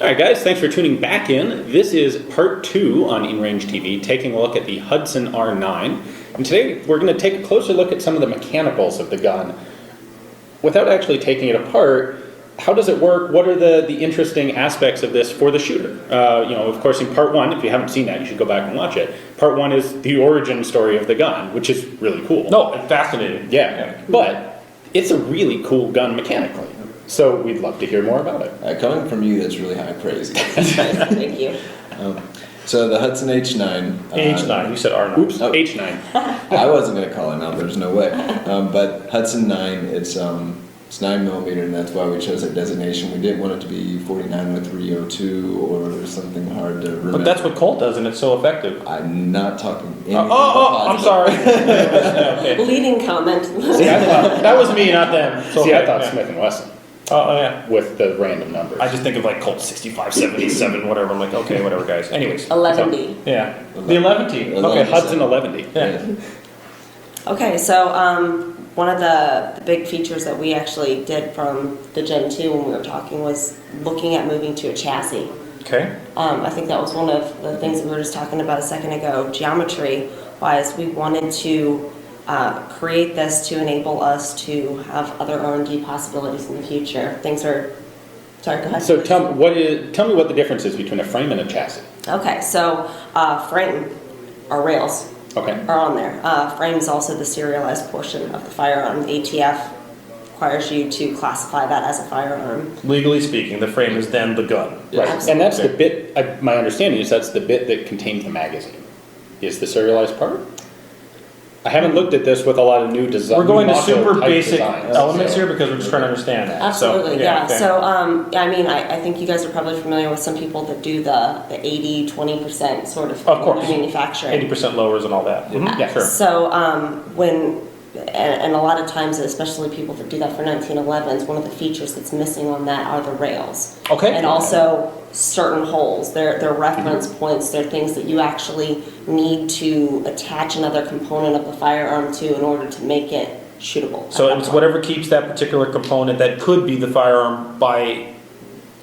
All right, guys, thanks for tuning back in. This is part 2 on InRange TV, taking a look at the Hudson R9. And today we're going to take a closer look at some of the mechanicals of the gun. Without actually taking it apart, how does it work? What are the interesting aspects of this for the shooter? Of course, in part 1, if you haven't seen that, you should go back and watch it. Part 1 is the origin story of the gun, which is really cool. No, it's fascinating. Yeah, but it's a really cool gun mechanically. So we'd love to hear more about it. Coming from you, that's really high praise. Thank you. So the Hudson H9. H9, you said R9. Oops, Oh. H9. I wasn't going to call it out, there's no way. But Hudson 9, it's 9mm, and that's why we chose that designation. We didn't want it to be 49 with 302 or something hard to remember. But that's what Colt does, and it's so effective. I'm not talking anything I'm positive. sorry. Okay. Leading comment. See, I thought, That was me, not them. So, see, I okay, thought yeah. Smith & Wesson Oh, yeah. with the random numbers. I just think of like Colt 65, 77, whatever. I'm like, okay, whatever, guys. Anyways. 11D. Yeah. The 11T. Okay, Okay. Hudson 11D. Yeah. Okay, so one of the big features that we actually did from the Gen 2 when we were talking was looking at moving to a chassis. Okay. I think that was one of the things that we were just talking about a second ago. Geometry-wise, we wanted to create this to enable us to have other R&D possibilities in the future. Things are... Sorry, go ahead. So tell me what the difference is between a frame and a chassis. Okay, so frame, or rails, Okay. are on there. Frame is also the serialized portion of the firearm. The ATF requires you to classify that as a firearm. Legally speaking, the frame is then the gun. Right, Absolutely. and that's the bit, my understanding is that's the bit that contains the magazine, is the serialized part? I haven't looked at this with a lot of new design. We're going to motto super type basic designs, elements so- here because we're just trying to understand that. Absolutely, So, yeah. okay. So, I think you guys are probably familiar with some people that do the 80, 20% sort of, Of course. manufacturing. 80% lowers and all that. Mhm, yeah, sure. So, and a lot of times, especially people that do that for 1911s, one of the features that's missing on that are the rails. Okay. And also certain holes. They're reference points. They're things that you actually need to attach another component of the firearm to in order to make it shootable. at So that it's point. whatever keeps that particular component that could be the firearm by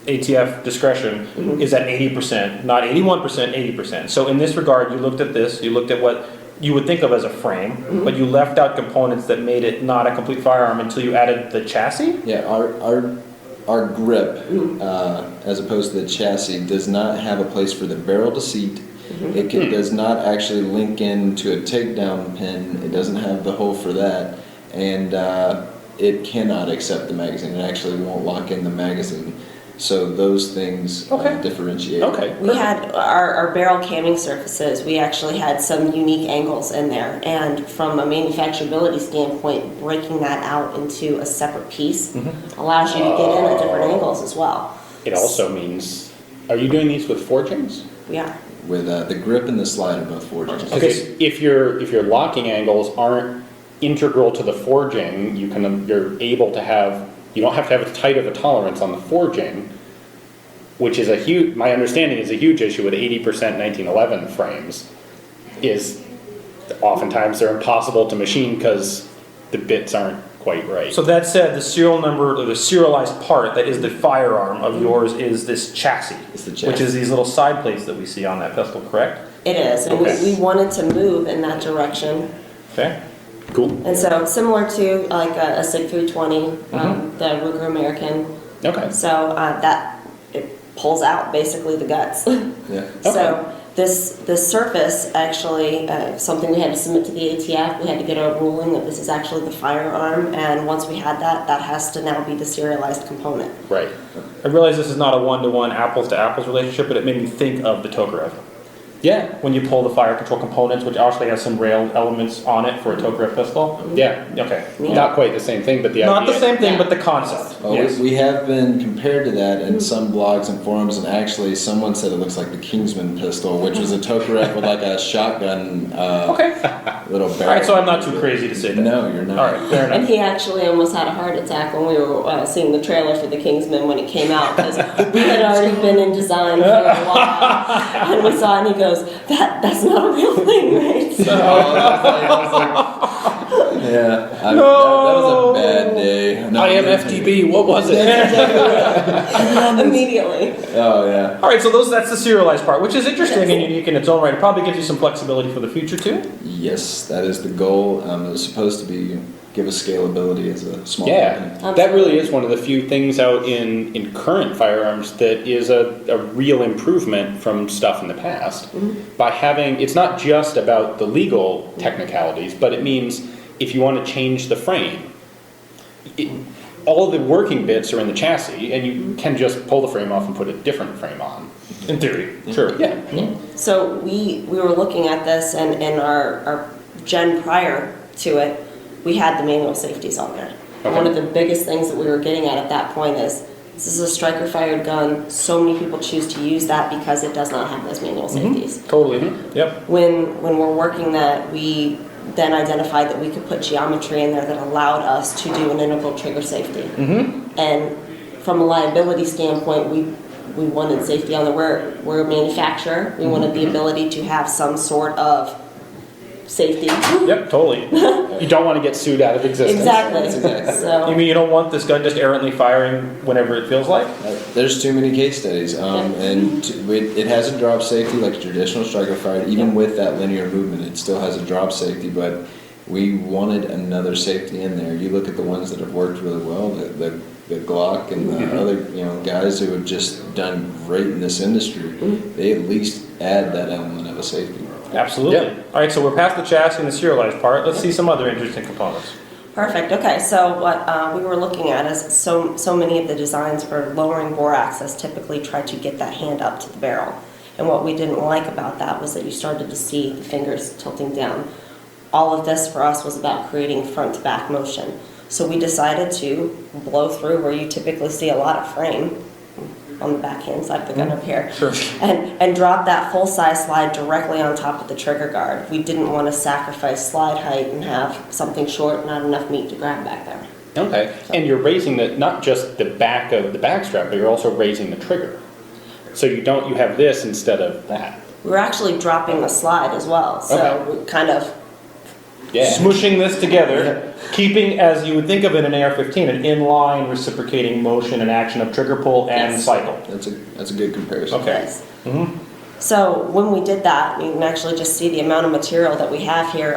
ATF discretion is at 80%, not 81%, 80%. So in this regard, you looked at this, you looked at what you would think of as a frame, but you left out components that made it not a complete firearm until you added the chassis? Yeah, our grip, as opposed to the chassis, does not have a place for the barrel to seat. It does not actually link into a takedown pin. It doesn't have the hole for that, and it cannot accept the magazine. It actually won't lock in the magazine. So those things differentiate. Okay. We had our barrel camming surfaces, we actually had some unique angles in there. And from a manufacturability standpoint, breaking that out into a separate piece allows you to get in at different angles as well. It also means, are you doing these with forgings? We are. With the grip and the slide are both forgings. Because if your locking angles aren't integral to the forging, you're able to have, you don't have to have as tight of a tolerance on the forging, which is my understanding is a huge issue with 80% 1911 frames, is oftentimes they're impossible to machine because the bits aren't quite right. So that said, the serial number, or the serialized part that is the firearm of yours is this chassis, It's the chassis. which is these little side plates that we see on that pistol, correct? It is, and Okay. we wanted to move in that direction. Okay. Cool. And so similar to like a SIG 320, the Ruger American. Okay. So that it pulls out basically the guts. Yeah. So this surface actually something we had to submit to the ATF. We had to get a ruling that this is actually the firearm, and once we had that has to now be the serialized component. Right. I realize this is not a one-to-one apples-to-apples relationship, but it made me think of the Tokarev. Yeah. When you pull the fire control components, which actually has some rail elements on it for a Tokarev pistol. Yeah. Okay. Not quite the same thing, but the Not idea. the same thing, Yeah. but the concept. Oh, Yes. we have been compared to that in some blogs and forums, and actually someone said it looks like the Kingsman pistol, which was a Tokarev with like a shotgun Okay. little barrel. All right, so I'm not too crazy to say that. No, you're not. All right, fair And enough. he actually almost had a heart attack when we were seeing the trailer for the Kingsman when it came out, because we had already been in design for a while, and we saw it and he goes, that's not a real thing, right? So, Yeah, that was a bad day. No, IMFTB, what was it? Immediately. Oh, yeah. All right, so that's the serialized part, which is interesting and unique in its own right. It probably gives you some flexibility for the future too. Yes, that is the goal. It's supposed to be give us scalability as a small Yeah, company. that really is one of the few things out in current firearms that is a real improvement from stuff in the past. By having, it's not just about the legal technicalities, but it means if you want to change the frame, all of the working bits are in the chassis, and you can just pull the frame off and put a different frame on. In theory. Sure. Yeah. So we were looking at this, and in our gen prior to it, we had the manual safeties on there. Okay. One of the biggest things that we were getting at that point is, this is a striker fired gun. So many people choose to use that because it does not have those manual safeties. Totally. Yep. When we're working that, we then identified that we could put geometry in there that allowed us to do an integral trigger safety. And from a liability standpoint, we wanted safety on the, we're a manufacturer. We wanted the ability to have some sort of safety. Yep, totally. You don't want to get sued out of existence. Exactly. That's exactly You So, mean you don't want this gun just errantly firing whenever it feels like? There's too many case studies, and it has a drop safety like a traditional striker fire. Even with that linear movement, it still has a drop safety, but we wanted another safety in there. You look at the ones that have worked really well, the Glock and the other guys who have just done great in this industry. They at least add that element of a safety. Absolutely. Yeah. All right, so we're past the chassis and the serialized part. Let's see some other interesting components. perfect. Okay, so what we were looking at is so many of the designs for lowering bore access typically try to get that hand up to the barrel. And what we didn't like about that was that you started to see the fingers tilting down. All of this for us was about creating front to back motion. So we decided to blow through where you typically see a lot of frame on the backhand side of the gun up here. Sure. And drop that full size slide directly on top of the trigger guard. We didn't want to sacrifice slide height and have something short, not enough meat to grab back there. Okay. And you're raising not just the back of the back strap, but you're also raising the trigger. So you have this instead of that. We were actually dropping the slide as well, so Okay. we kind of, Yeah. Smooshing this together, keeping, as you would think of in an AR-15, an inline reciprocating motion and action of trigger pull and Yes. cycle. That's a good comparison. Okay. yes. So when we did that, you can actually just see the amount of material that we have here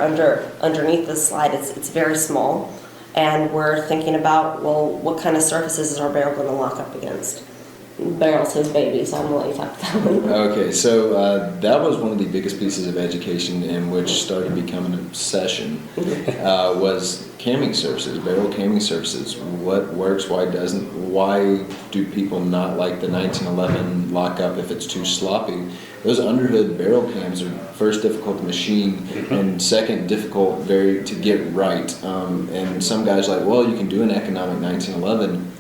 underneath the slide. It's very small, and we're thinking about, well, what kind of surfaces is our barrel going to lock up against? Barrel's his baby, so I'm going to let you talk about that one. Okay, so that was one of the biggest pieces of education in which started becoming an obsession, was camming surfaces, barrel camming surfaces. What works, why doesn't, why do people not like the 1911 lockup if it's too sloppy? Those underhood barrel cams are first difficult to machine and second difficult to get right. And some guys are like, well, you can do an economic 1911.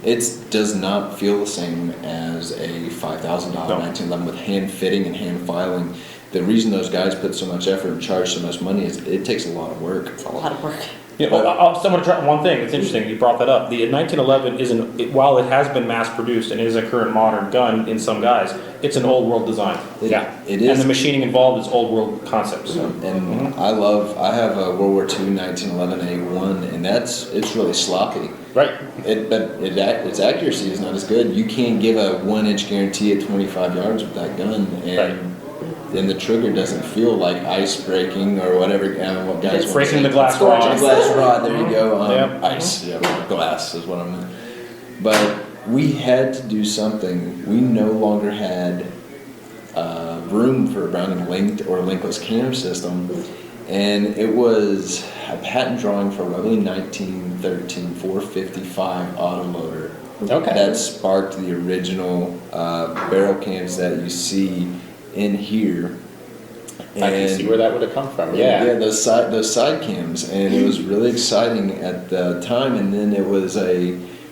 It does not feel the same as a $5,000 1911 with hand fitting and hand filing. The reason those guys put so much effort and charge so much money is it takes a lot of work. It's a lot of work. Yeah, well, I'm going to try one thing. It's interesting you brought that up. The 1911 isn't, while it has been mass produced and is a current modern gun in some guys, it's an old world design. Yeah. It And is. the machining involved is old world concepts. And I have a World War II 1911A1, and it's really sloppy. Right. Its accuracy is not as good. You can't give a 1-inch guarantee at 25 yards with that gun, and then the trigger doesn't feel like ice breaking or whatever. What guys It's Breaking the glass gorgeous. rod. glass rod. There you go. Yeah. Ice. Yeah, glass is what I meant. But we had to do something. We no longer had room for a Browning linked or linkless cam system, and it was a patent drawing for a Webley 1913 455 autoloader. Okay. That sparked the original barrel cams that you see in here. I can see where that would have come from. Yeah. those side cams, and it was really exciting at the time. And then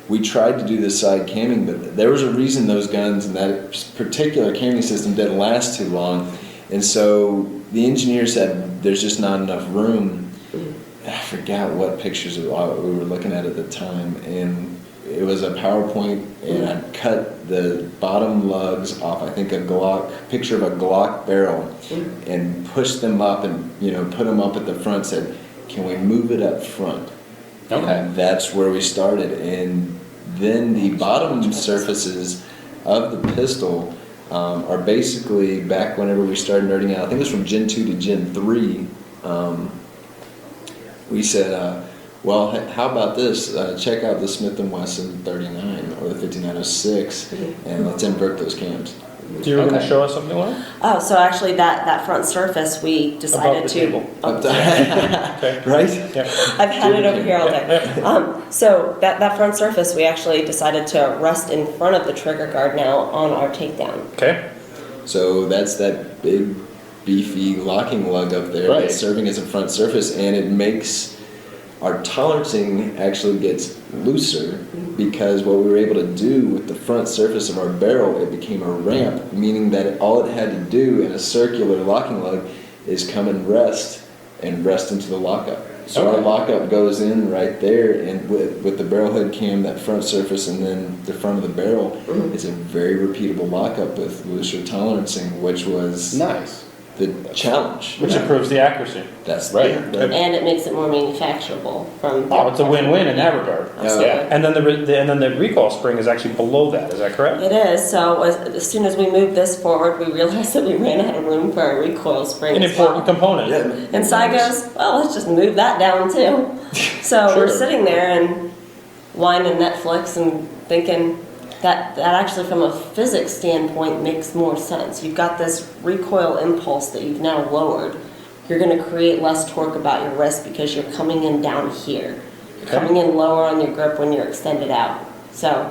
we tried to do the side camming, but there was a reason those guns and that particular camming system didn't last too long. And so the engineer said there's just not enough room. I forgot what pictures we were looking at the time, and it was a PowerPoint, and I cut the bottom lugs off, I think picture of a Glock barrel, and pushed them up and put them up at the front, said, can we move it up front? Okay. And that's where we started. And then the bottom surfaces of the pistol are basically back whenever we started nerding out. I think it was from Gen 2 to Gen 3. We said, well, how about this? Check out the Smith & Wesson 39 or the 5906, and let's invert those cams. So you were going Okay. to show us something, Lauren? Oh, so actually that front surface, we decided Above the to. table. Okay. Right? Yep. I've had it over here all day. So that front surface, we actually decided to rest in front of the trigger guard now on our takedown. Okay. So that's that big, beefy locking lug up there Right. that's serving as a front surface, and it makes our tolerancing actually gets looser because what we were able to do with the front surface of our barrel, it became a ramp, meaning that all it had to do in a circular locking lug is come and rest into the lockup. So our Okay. lockup goes in right there, and with the barrel head cam, that front surface, and then the front of the barrel, it's a very repeatable lockup with looser tolerancing, which was Nice. the challenge. Which improves the accuracy. That's Right. And it makes it more manufacturable from. Oh, it's a win-win in that regard. Absolutely. Yeah. And then the recoil spring is actually below that. Is that correct? It is. So as soon as we moved this forward, we realized that we ran out of room for a recoil spring. An as important well. component. Yeah. And Cy goes, well, let's just move that down too. So Sure. we're sitting there and whining Netflix and thinking that actually from a physics standpoint makes more sense. You've got this recoil impulse that you've now lowered. You're going to create less torque about your wrist because you're coming in down here. You're Okay. coming in lower on your grip when you're extended out. So,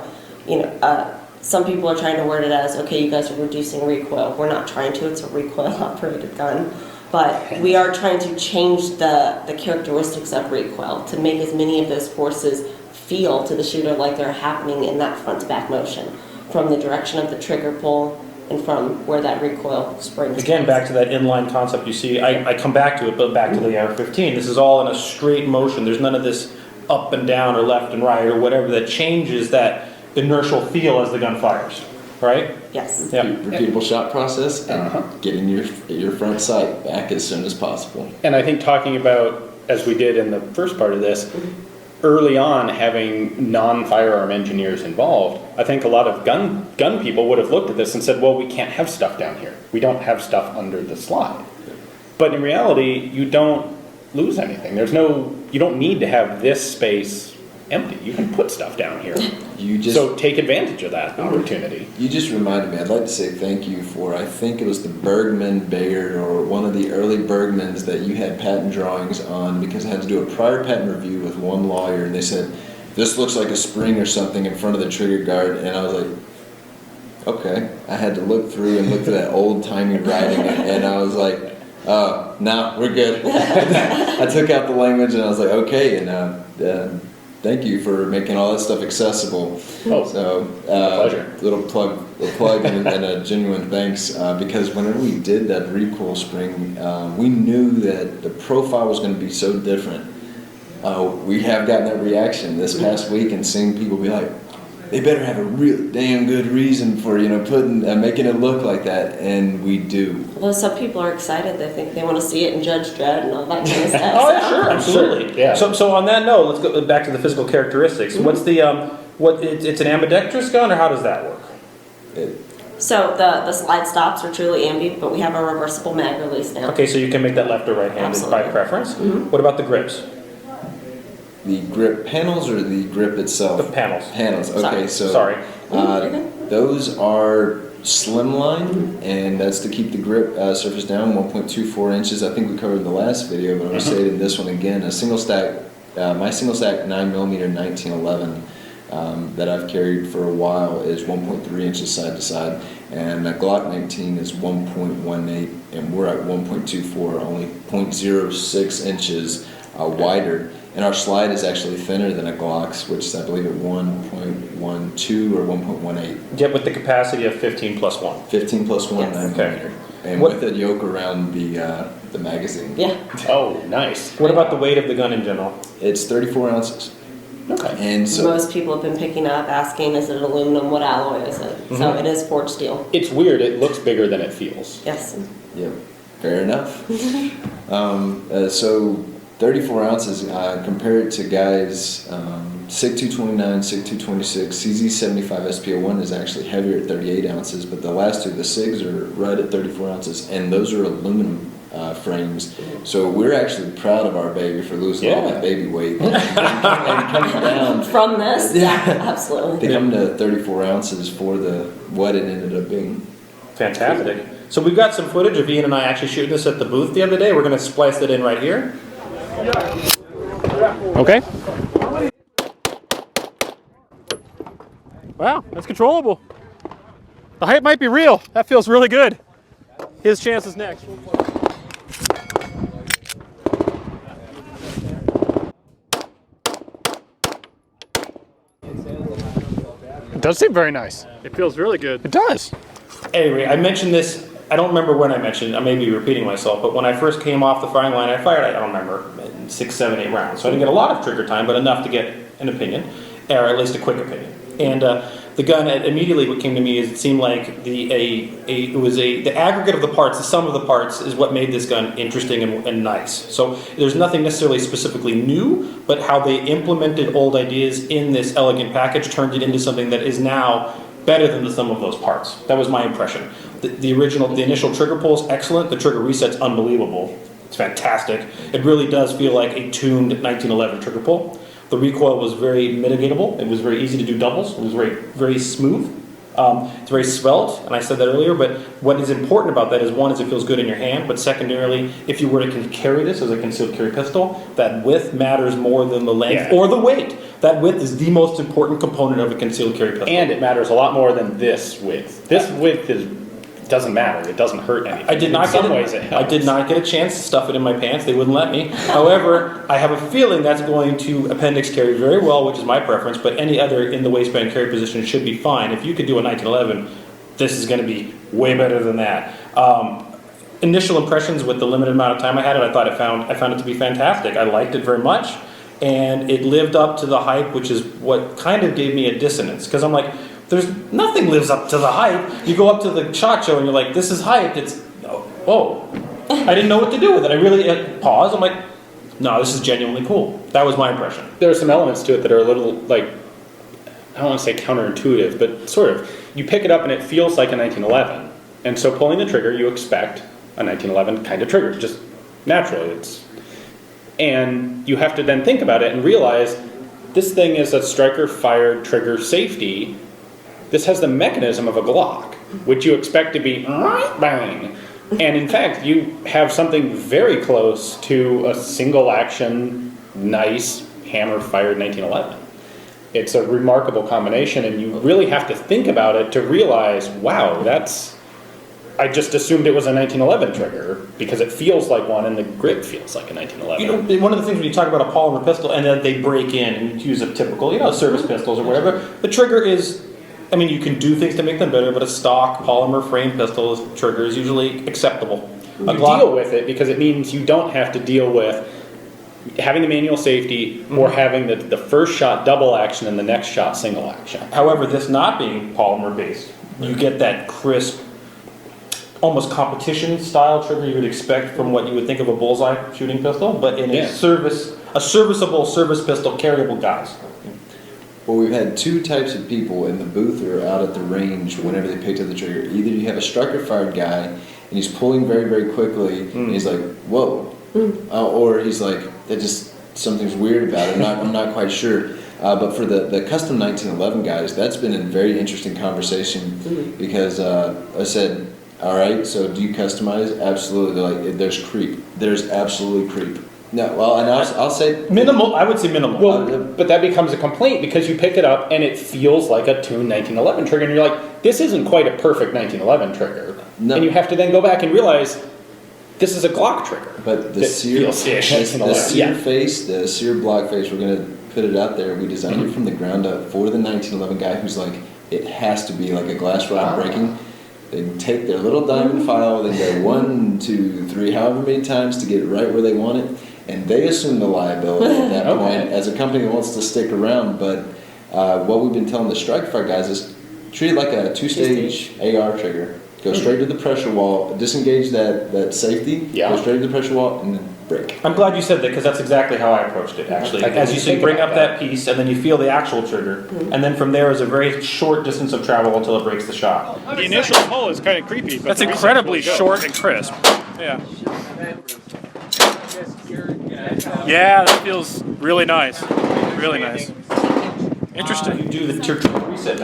some people are trying to word it as, okay, you guys are reducing recoil. We're not trying to. It's a recoil operated gun. But we are trying to change the characteristics of recoil to make as many of those forces feel to the shooter like they're happening in that front to back motion from the direction of the trigger pull and from where that recoil springs. Again, back to that inline concept you see, I come back to it, but back to the AR-15. This is all in a straight motion. There's none of this up and down or left and right or whatever that changes that inertial feel as the gun fires, right? Yes. Yeah. Repeatable shot process and Uh-huh. getting your front sight back as soon as possible. And I think talking about, as we did in the first part of this, early on having non-firearm engineers involved, I think a lot of gun people would have looked at this and said, well, we can't have stuff down here. We don't have stuff under the slide. But in reality, you don't lose anything. You don't need to have this space empty. You can put stuff down here. So take advantage of that opportunity. You just reminded me, I'd like to say thank you for, I think it was the Bergman Bayard or one of the early Bergmans that you had patent drawings on, because I had to do a prior patent review with one lawyer and they said, this looks like a spring or something in front of the trigger guard, and I was like, okay. I had to look through and look at that old-timey writing and I was like, oh, no, we're good. I took out the language and I was like, okay, and thank you for making all that stuff accessible. Oh, So, pleasure. Little plug and a genuine thanks, because whenever we did that recoil spring, we knew that the profile was going to be so different. We have gotten that reaction this past week and seeing people be like, they better have a real damn good reason for making it look like that, and we do. Although some people are excited, they think they want to see it in Judge Dredd and all that kind of stuff. Oh, yeah, sure, absolutely. Sure, yeah. So on that note, let's go back to the physical characteristics. What's the it's an ambidextrous gun, or how does that work? So the slide stops are truly ambi, but we have a reversible mag release now. Okay, so you can make that left or right-handed by Absolutely. preference. What about the grips? The grip panels or the grip itself? The panels. Panels. Okay, so Sorry. those are slimline, and that's to keep the grip surface down, 1.24 inches. I think we covered in the last video, but I'm gonna say it in this one again. A single stack, my single stack 9mm 1911 that I've carried for a while is 1.3 inches side to side, and a Glock 19 is 1.18, and we're at 1.24, only 0.06 inches wider. And our slide is actually thinner than a Glock's, which is, I believe, at 1.12 or 1.18. Yet with the capacity of 15 plus 1. 15 plus 1, Yes. 9 Okay. millimeter. And What- with a yoke around the magazine. Yeah. Oh, nice. What about the weight of the gun in general? It's 34 ounces. Okay. And so, Most people have been picking up, asking, is it aluminum? What alloy is it? So it is forged steel. It's weird. It looks bigger than it feels. Yes. yeah, fair enough. So 34 ounces, compare it to guys, SIG 229, SIG 226, CZ 75 SPO1 is actually heavier at 38 ounces, but the last two, the SIGs are right at 34 ounces, and those are aluminum frames. So we're actually proud of our baby for losing all that baby weight and coming down. From this, yeah, absolutely. They come to 34 ounces for what it ended up being. Fantastic. So we've got some footage of Ian and I actually shooting this at the booth the other day. We're going to splice it in right here. Okay. Wow, that's controllable. The height might be real. That feels really good. His chance is next. It does seem very nice. It feels really good. It does. Anyway, I mentioned this, I don't remember when I mentioned, I may be repeating myself, but when I first came off the firing line, I fired, I don't remember, 6, 7, 8 rounds. So I didn't get a lot of trigger time, but enough to get an opinion, or at least a quick opinion. And the gun, immediately what came to me is it seemed like the aggregate of the parts, the sum of the parts is what made this gun interesting and nice. So there's nothing necessarily specifically new, but how they implemented old ideas in this elegant package turned it into something that is now better than the sum of those parts. That was my impression. The initial trigger pull is excellent. The trigger reset's unbelievable. It's fantastic. It really does feel like a tuned 1911 trigger pull. The recoil was very mitigatable. It was very easy to do doubles. It was very, very smooth. It's very svelte, and I said that earlier, but what is important about that is, one, is it feels good in your hand, but secondarily, if you were to carry this as a concealed carry pistol, that width matters more than the length or the weight. That width is the most important component of a concealed carry pistol. And it matters a lot more than this width. This width doesn't matter. It doesn't hurt anything. I did not get a chance to stuff it in my pants. They wouldn't let me. However, I have a feeling that's going to appendix carry very well, which is my preference, but any other in the waistband carry position should be fine. If you could do a 1911, this is going to be way better than that. Initial impressions with the limited amount of time I had it, I found it to be fantastic. I liked it very much, and it lived up to the hype, which is what kind of gave me a dissonance, because I'm like, there's nothing lives up to the hype. You go up to the SHOT Show and you're like, this is hyped. It's, oh, I didn't know what to do with it. I really paused. I'm like, no, this is genuinely cool. That was my impression. There are some elements to it that are a little, like, I don't want to say counterintuitive, but sort of. You pick it up and it feels like a 1911. And so pulling the trigger, you expect a 1911 kind of trigger, just naturally. And you have to then think about it and realize this thing is a striker fired trigger safety. This has the mechanism of a Glock, which you expect to be bang. And in fact, you have something very close to a single action, nice hammer fired 1911. It's a remarkable combination, and you really have to think about it to realize, wow, I just assumed it was a 1911 trigger because it feels like one and the grip feels like a 1911. You know, one of the things when you talk about a polymer pistol and then they break in and you use a typical, service pistols or whatever, the trigger is, I mean, you can do things to make them better, but a stock polymer frame pistol's trigger is usually acceptable. You deal with it because it means you don't have to deal with having the manual safety or having the first shot double action and the next shot single action. However, this not being polymer based, you get that crisp, almost competition style trigger you would expect from what you would think of a bullseye shooting pistol, but in a serviceable service pistol carryable guise. Well, we've had two types of people in the booth or out at the range whenever they picked up the trigger. Either you have a striker fired guy and he's pulling very, very quickly and he's like, whoa. Or he's like, something's weird about it. I'm not quite sure. But for the custom 1911 guys, that's been a very interesting conversation because I said, all right, so do you customize? Absolutely. They're like, there's creep. There's absolutely creep. No, well, and I'll say minimal. I would say minimal. Well, but that becomes a complaint because you pick it up and it feels like a tuned 1911 trigger, and you're like, this isn't quite a perfect 1911 trigger. No. And you have to then go back and realize this is a Glock trigger. But the sear face, the sear block face, we're going to put it out there. We designed it from the ground up for the 1911 guy who's like, it has to be like a glass rod breaking. They take their little diamond file, they go 1, 2, 3, however many times to get it right where they want it, and they assume the liability at that point as a company that wants to stick around. But what we've been telling the strike fire guys is treat it like a two-stage AR trigger. Go straight to the pressure wall, disengage that safety, go straight to the pressure wall, and then break. I'm glad you said that, because that's exactly how I approached it, actually. I didn't As you see, think bring about up that piece, and then you feel the actual trigger, and then from there is a very short distance of travel until it breaks the shock. The initial pull is kind of creepy, but that's the reset's incredibly really good. short and crisp. Yeah. Yeah, that feels really nice. Really nice. Interesting. You do the trigger reset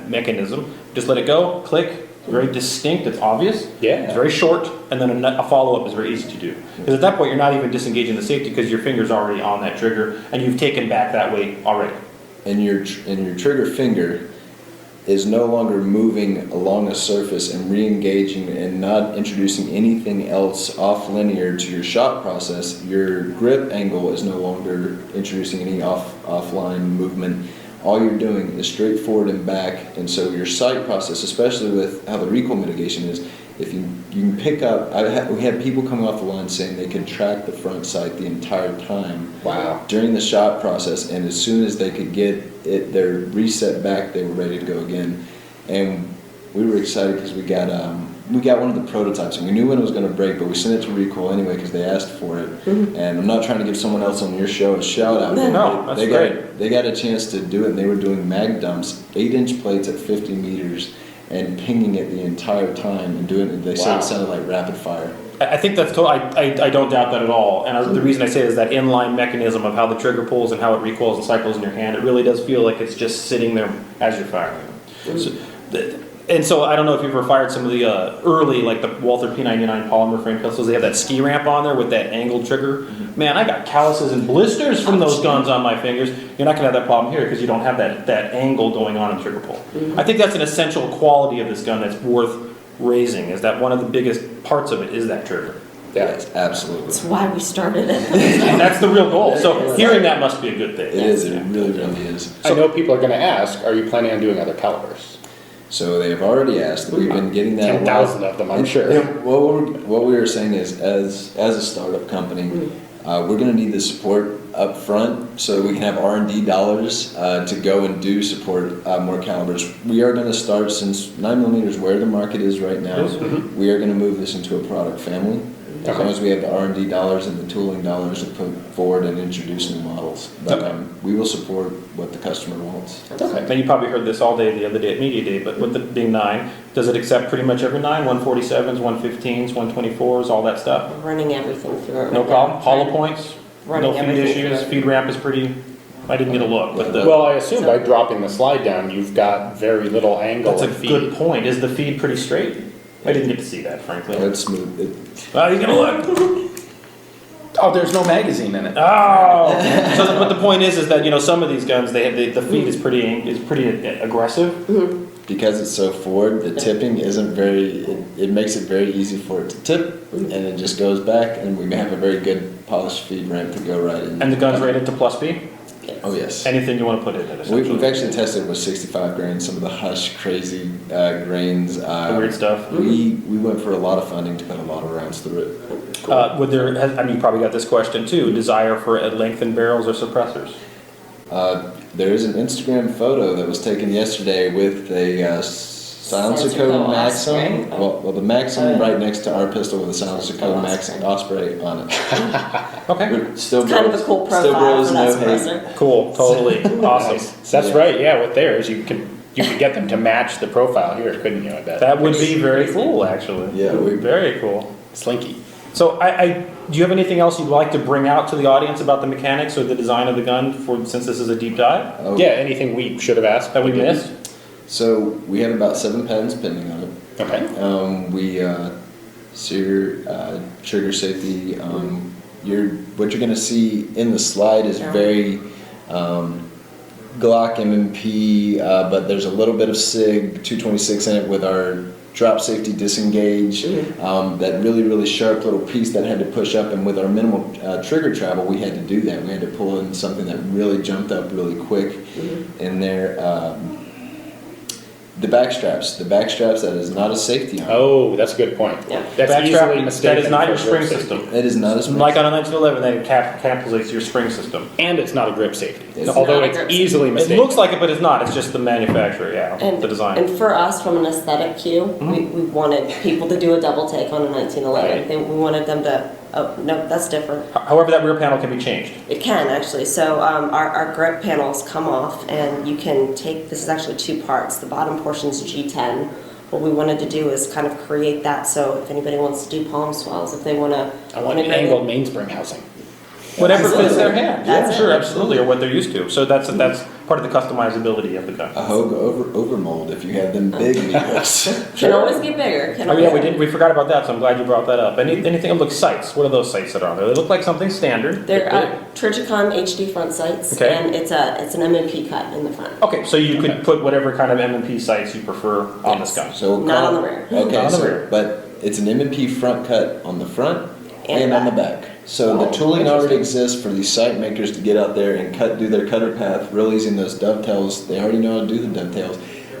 mechanism, just let it go, click. It's very distinct, it's obvious. Yeah. It's very short, and then a follow-up is very easy to do. Because at that point, you're not even disengaging the safety because your finger's already on that trigger, and you've taken back that weight already. And your trigger finger is no longer moving along a surface and re-engaging and not introducing anything else off linear to your shot process. Your grip angle is no longer introducing any offline movement. All you're doing is straight forward and back, and so your sight process, especially with how the recoil mitigation is, if you can pick up, we had people coming off the line saying they could track the front sight the entire time. Wow. During the shot process, and as soon as they could get it, their reset back, they were ready to go again. And we were excited because we got one of the prototypes, and we knew when it was going to break, but we sent it to Recoil anyway because they asked for it. And I'm not trying to give someone else on your show a shout out. No, that's great. They got a chance to do it, and they were doing mag dumps, 8-inch plates at 50 meters, and pinging it the entire time and doing it. They said Wow. it sounded like rapid fire. I think that's I don't doubt that at all. And the reason I say it is that inline mechanism of how the trigger pulls and how it recoils and cycles in your hand, it really does feel like it's just sitting there as you're firing. And so I don't know if you've ever fired some of the early, like the Walther P99 polymer frame pistols. They have that ski ramp on there with that angled trigger. Man, I got calluses and blisters from those guns on my fingers. You're not going to have that problem here because you don't have that angle going on in trigger pull. I think that's an essential quality of this gun that's worth raising, is that one of the biggest parts of it is that trigger. Yes, absolutely. That's why we started it. And that's the real goal. So hearing that must be a good It thing. is. It really, really is. I know people are going to ask, are you planning on doing other calibers? So they have already asked. We've been getting that. 10,000 of them, I'm sure. Yeah, what we were saying is, as a startup company, we're going to need the support up front so that we can have R&D dollars to go and do support more calibers. We are going to start, since 9mm is where the market is right now, we are going to move this into a product family. As long as we have the R&D dollars and the tooling dollars to put forward and introduce new models. But we will support what the customer wants. Okay. And you probably heard this all day the other day at Media Day, but with it being 9, does it accept pretty much every 9? 147s, 115s, 124s, all that stuff? We're running everything through it. No right problem? now. Hollow points? Running No feed everything through issues? it. Feed ramp is pretty, I didn't get a look, but the, Well, I assume by dropping the slide down, you've got very little angle that's a of feed. good point. Is the feed pretty straight? I didn't get to see that, frankly. It's smooth. Oh, he's gonna look. Oh, there's no magazine in it. Oh, so but the point is that some of these guns they have the feed is pretty aggressive. Because it's so forward, the tipping isn't very, it makes it very easy for it to tip, and it just goes back, and we have a very good polished feed ramp to go right in. And the gun's rated to plus B. Oh, yes. Anything you want to put in it. Essentially. We've actually tested with 65 grains, some of the Hush crazy grains. The weird stuff. We went for a lot of funding to put a lot of rounds through it. Would there? I mean, you probably got this question too. Desire for lengthened barrels or suppressors? There is an Instagram photo that was taken yesterday with a silencer code Maxim. Osprey. Well, the Maxim right next to our pistol with a silencer code Maxim Osprey on it. Okay. We're still Kind of a bros- cool still profile bros, for that no hate. suppressor. Cool. Totally. Awesome. Nice. That's Yeah. right, yeah, with theirs, you could get them to match the profile here, couldn't you, I bet? That would be very cool, actually. Yeah, Very cool. Slinky. So, do you have anything else you'd like to bring out to the audience about the mechanics or the design of the gun? Since this is a deep dive Oh, Yeah, anything we should have asked? that we didn't? missed. So we have about 7 patents pending on it. Okay. We trigger safety. What you're going to see in the slide is very Glock MMP, but there's a little bit of SIG 226 in it with our drop safety disengage. That really, really sharp little piece that had to push up, and with our minimal trigger travel, we had to do that. We had to pull in something that really jumped up really quick in there. The back straps, that is not a safety arm. Oh, that's a good point. Yeah. That's Backstrap, easily that mistaken is not for your spring grip safety. system. It is not a Like on a 1911, that encapsulates your spring system. And it's not a grip safety, It's although not a it's grip easily It mistaken. looks like it, but it's not. It's just the manufacturer, And, the design. and for us, from an aesthetic cue, we wanted people to do a double take on a 1911. Right. We wanted them to Oh, no, that's different. However, that rear panel can be changed. It can actually. So our grip panels come off, and you can take. This is actually two parts. The bottom portion is G10. What we wanted to do is kind of create that. So if anybody wants to do palm swells, if they want to, I want angled mainspring housing. Whatever fits their Absolutely. hand. That's Yeah, it. sure, absolutely, or what they're used to. So that's part of the customizability of the gun. A Hogue overmold if you have them big vehicles. can always get bigger. Can Oh yeah, always- we forgot about that, so I'm glad you brought that up. Anything, look, sights, what are those sights that are on there? They look like something standard. They're Trijicon HD front sights, Okay. and it's an M&P cut in the front. Okay, so you could put whatever kind of M&P sights you prefer on this gun. So we'll Not call- on the rear. Okay, Not on the so, rear. but it's an M&P front cut on the front And and on the back. back. So the Oh, tooling already interesting. exists for these site makers to get out there and do their cutter path, real easy in those dovetails. They already know how to do the dovetails.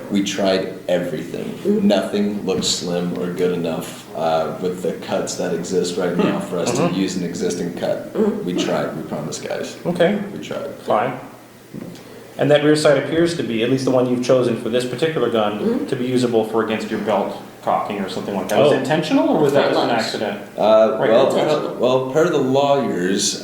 We tried everything. Nothing looked slim or good enough with the cuts that exist right now for us to use an existing cut. We tried, we promise, guys. Okay, We tried. fine. And that rear sight appears to be, at least the one you've chosen for this particular gun, to be usable for against your belt cocking or something like that. Was Oh. it intentional or was that just an Lunge. accident? Well, Intentional. per the lawyers,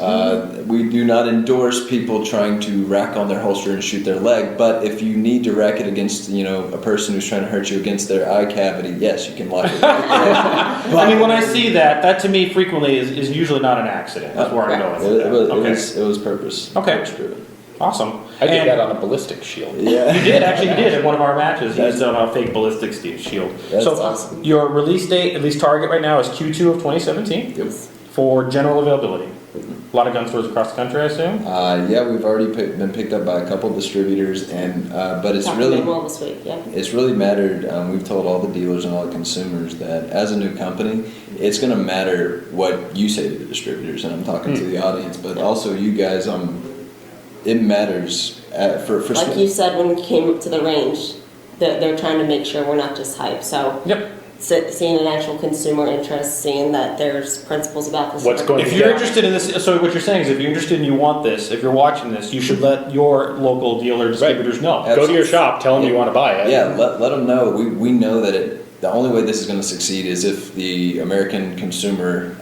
we do not endorse people trying to rack on their holster and shoot their leg. But if you need to rack it against, a person who's trying to hurt you against their eye cavity, yes, you can lock it. I mean, when I see that, that to me frequently is usually not an accident. That's where I'm Correct. going with that. Okay, It was purpose. Okay. purpose driven. awesome. I did And that on a ballistic shield. Yeah. You did, actually, you did at one of our matches. You That's- used it on a fake ballistic shield. That's So awesome. your release date, at least target right now, is Q2 of 2017 Yep. for general availability. A lot of gun stores across the country, I assume. Yeah, we've already been picked up by a couple of distributors, and but it's Talked really to them well this week. Yep. it's really mattered. We've told all the dealers and all the consumers that as a new company, it's going to matter what you say to the distributors, and I'm talking to the audience, but also you guys. It matters for Like you said when you came up to the range, they're trying to make sure we're not just hype. So Yep. seeing an actual consumer interest, seeing that there's principles about this. What's going If you're interested in this, so what you're saying is if you're interested and you want this, if you're watching this, you should let your local dealer distributors know. Go to your shop, tell them you want to buy it. Yeah, let them know. We know that the only way this is going to succeed is if the American consumer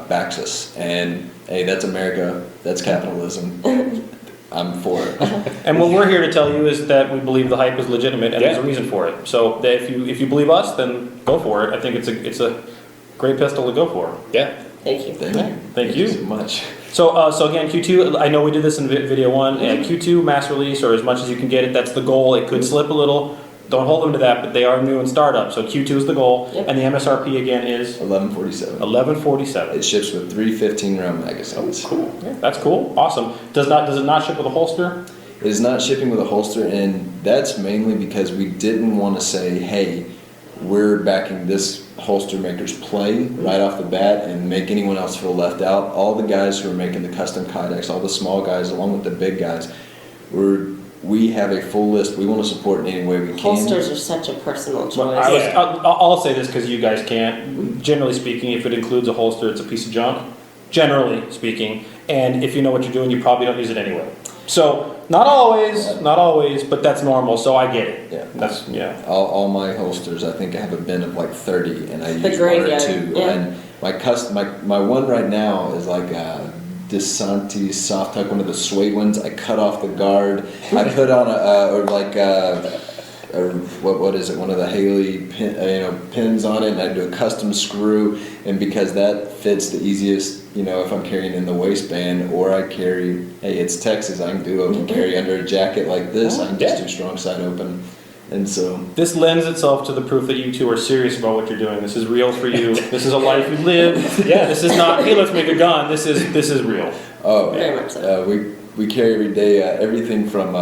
backs us. And hey, that's America. That's capitalism. I'm for it. And what we're here to tell you is that we believe the hype is legitimate and there's a Yeah. reason for it. So that if you believe us, then go for it. I think it's a great pistol to go for. Yeah. Thank you. Thank you. Thank you. so much. So again, Q2. I know we did this in video one. And Q2 mass release or as much as you can get it. That's the goal. It could slip a little. Don't hold them to that, but they are new and startup. So Q2 is the goal, Yep. and the MSRP again is 1147. 1147. It ships with 3 15-round magazines. Cool. Yeah, that's cool. Awesome. Does it not ship with a holster? It is not shipping with a holster, and that's mainly because we didn't want to say, hey, we're backing this holster maker's play right off the bat and make anyone else feel left out. All the guys who are making the custom Kydex, all the small guys along with the big guys, we have a full list. We want to support in any way we can. Holsters are such a personal choice. Well, I'll say this because you guys can't. Generally speaking, if it includes a holster, it's a piece of junk. Generally speaking, and if you know what you're doing, you probably don't use it anyway. So not always, but that's normal. So I get it. Yeah. That's All my holsters, I think I have a bin of like 30, and I The use one or graveyard, two. yeah. And my one right now is like a DeSanti soft tuck, one of the suede ones. I cut off the guard. I put on what is it? One of the Haley pins on it, and I do a custom screw. And because that fits the easiest, if I'm carrying in the waistband, or I carry, hey, it's Texas, I can do it. I can carry under a jacket like this. I can just do strong side open, and so. This lends itself to the proof that you two are serious about what you're doing. This is real for you. This is a life you live. Yeah. This is not, hey, let's make a gun. This is real. Oh, Very much so. we carry every day everything from.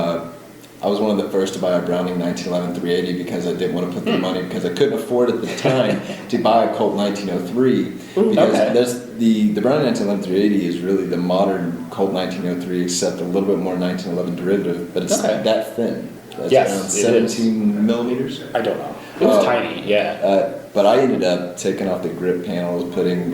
I was one of the first to buy a Browning 1911 380 because I didn't want to put the money because I couldn't afford at the time to buy a Colt 1903 because Okay. there's the Browning 1911 380 is really the modern Colt 1903 except a little bit more 1911 derivative, but it's Okay. that thin. That's Yes, around it is. 17 millimeters. I don't know. It was Oh. tiny, yeah. but I ended up taking off the grip panels, putting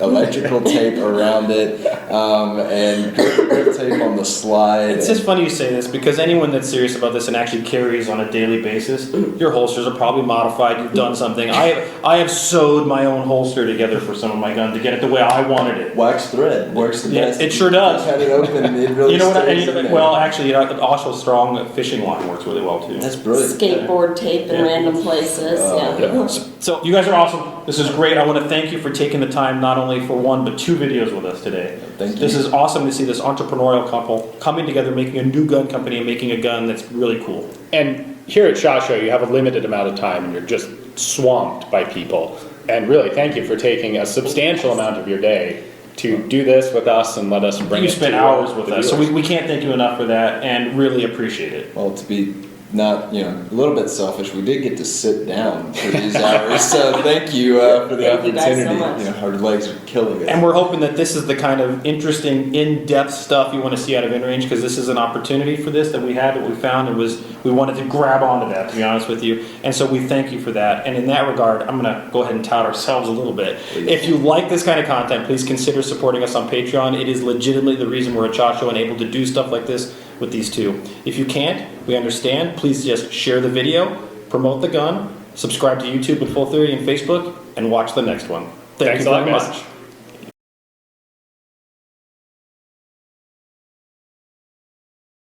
electrical tape around it, and grip tape on the slide. It's just funny you say this because anyone that's serious about this and actually carries on a daily basis, your holsters are probably modified. You've done something. I have sewed my own holster together for some of my guns to get it the way I wanted it. Wax thread works the Yeah, best. it sure does. Cut it open, it really You know what? stays in there. Well, actually, also strong fishing line works really well too. That's brilliant. Skateboard tape in Yeah. random places, yeah. So you guys are awesome. This is great. I want to thank you for taking the time not only for one but two videos with us today. Thank you. This is awesome to see this entrepreneurial couple coming together, making a new gun company and making a gun that's really cool. And here at SHOT Show, you have a limited amount of time and you're just swamped by people. And really, thank you for taking a substantial amount of your day to do this with us and let us bring You it spent to hours with the us, so viewers. we can't thank you enough for that and really appreciate it. Well, to be not, a little bit selfish, we did get to sit down for these hours, so thank you for the Thank you guys so opportunity. much. Our legs are killing us. And we're hoping that this is the kind of interesting, in-depth stuff you want to see out of InRange, because this is an opportunity for this that we had, that we found, and we wanted to grab onto that, to be honest with you. And so we thank you for that. And in that regard, I'm going to go ahead and tout ourselves a little bit. If you like this kind of content, please consider supporting us on Patreon. It is legitimately the reason we're at SHOT Show and able to do stuff like this with these two. If you can't, we understand. Please just share the video, promote the gun, subscribe to YouTube at Full Theory and Facebook, and watch the next one. Thank Thanks you a lot, very guys. much.